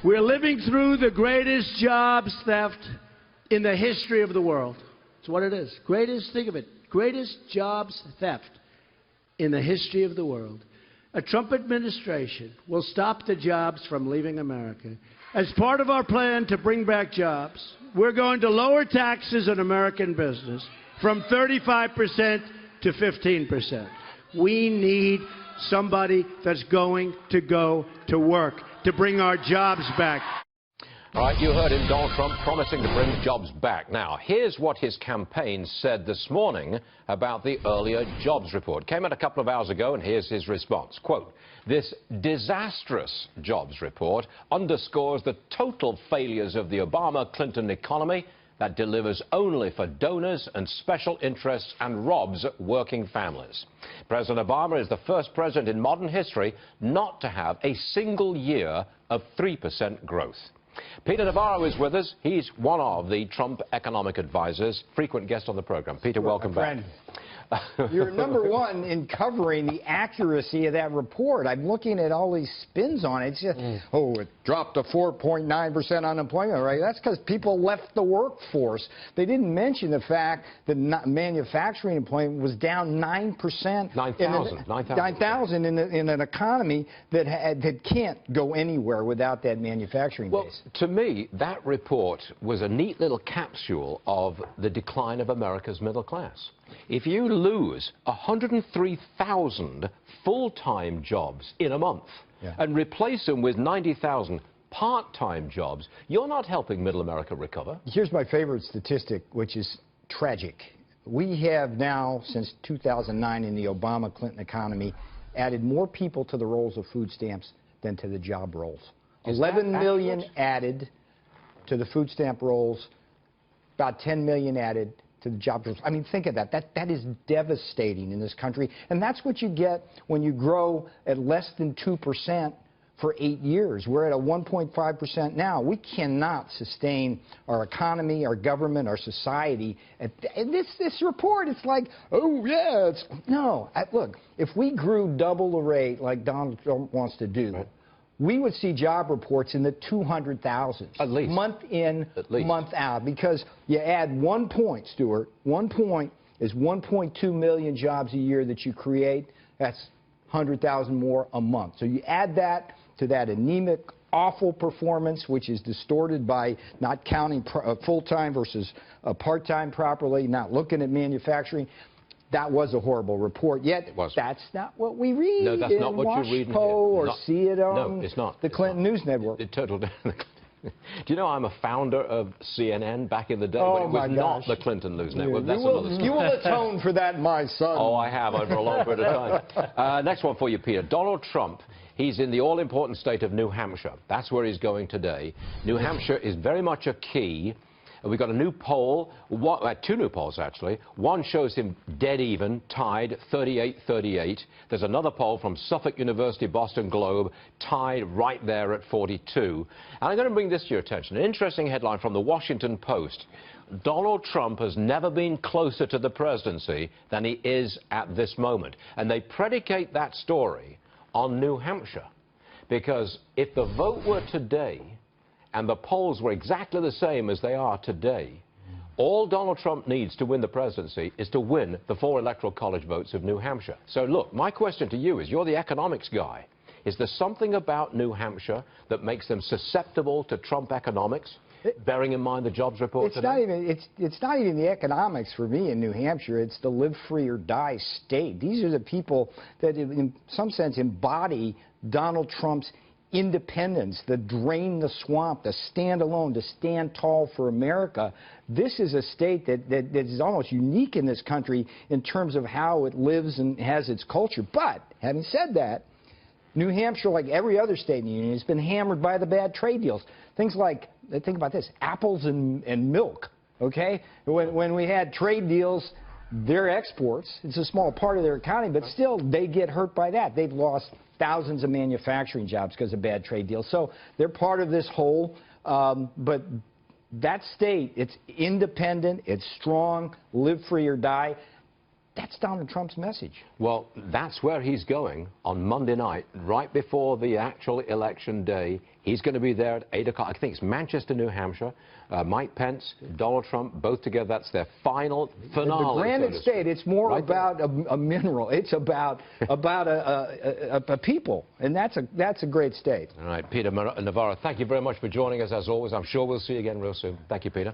We're living through the greatest jobs theft in the history of the world. That's what it is. Greatest, think of it, greatest jobs theft in the history of the world. A Trump administration will stop the jobs from leaving America. As part of our plan to bring back jobs, we're going to lower taxes on American business from 35% to 15%. We need somebody that's going to go to work to bring our jobs back. All right, you heard him, Donald Trump promising to bring jobs back. Now, here's what his campaign said this morning about the earlier jobs report. Came out a couple of hours ago, and here's his response. Quote, "This disastrous jobs report underscores the total failures of the Obama-Clinton economy that delivers only for donors and special interests and robs working families. President Obama is the first president in modern history not to have a single year of 3% growth." Peter Navarro is with us. He's one of the Trump economic advisors, frequent guest on the program. Peter, welcome back. You're number one in covering the accuracy of that report. I'm looking at all these spins on it. It's just, oh, it dropped to 4.9% unemployment rate. That's because people left the workforce. They didn't mention the fact that manufacturing employment was down 9%. 9,000 in an economy that can't go anywhere without that manufacturing base. To me, that report was a neat little capsule of the decline of America's middle class. If you lose 103,000 full-time jobs in a month and replace them with 90,000 part-time jobs, you're not helping middle America recover. Here's my favorite statistic, which is tragic. We have now, since 2009 in the Obama-Clinton economy, added more people to the rolls of food stamps than to the job rolls. 11 million added to the food stamp rolls, about 10 million added to the job rolls. I mean, think of that. That is devastating in this country. And that's what you get when you grow at less than 2% for 8 years. We're at a 1.5% now. We cannot sustain our economy, our government, our society. And this report, it's like, oh, yeah. No, look, if we grew double the rate like Donald Trump wants to do, we would see job reports in the 200,000s. At least. Month in, month out. Because you add 1 point, Stuart, 1 point is 1.2 million jobs a year that you create. That's 100,000 more a month. So you add that to that anemic, awful performance, which is distorted by not counting full-time versus part-time properly, not looking at manufacturing. That was a horrible report, yet that's not what we read in Washington or see it on the Clinton News Network. Do you know I'm a founder of CNN back in the day, but it was not the Clinton News Network. That's another story. You will atone for that, my son. Oh, I have over a long period of time. Next one for you, Peter. Donald Trump. He's in the all-important state of New Hampshire. That's where he's going today. New Hampshire is very much a key. We've got a new poll, two new polls actually. One shows him dead even, tied, 38-38. There's another poll from Suffolk University, Boston Globe, tied right there at 42. And I'm going to bring this to your attention. An interesting headline from the Washington Post. Donald Trump has never been closer to the presidency than he is at this moment. And they predicate that story on New Hampshire. Because if the vote were today, and the polls were exactly the same as they are today, all Donald Trump needs to win the presidency is to win the 4 electoral college votes of New Hampshire. So look, my question to you is, you're the economics guy. Is there something about New Hampshire that makes them susceptible to Trump economics, bearing in mind the jobs report today? It's not even the economics for me in New Hampshire. It's the live free or die state. These are the people that in some sense embody Donald Trump's independence, the drain the swamp, the stand alone, to stand tall for America. This is a state that is almost unique in this country in terms of how it lives and has its culture. But having said that, New Hampshire, like every other state in the union, has been hammered by the bad trade deals. Things like, think about this, apples and milk, okay? When we had trade deals, their exports, it's a small part of their economy, but still they get hurt by that. They've lost thousands of manufacturing jobs because of bad trade deals. So they're part of this whole, but that state, it's independent, it's strong, live free or die. That's Donald Trump's message. Well, that's where he's going on Monday night, right before the actual election day. He's going to be there at 8 o'clock. I think it's Manchester, New Hampshire. Mike Pence, Donald Trump, both together. That's their final finale. The Granite State, it's more right about a mineral. It's about a people, and that's a great state. All right, Peter Navarro, thank you very much for joining us, as always. I'm sure we'll see you again real soon. Thank you, Peter.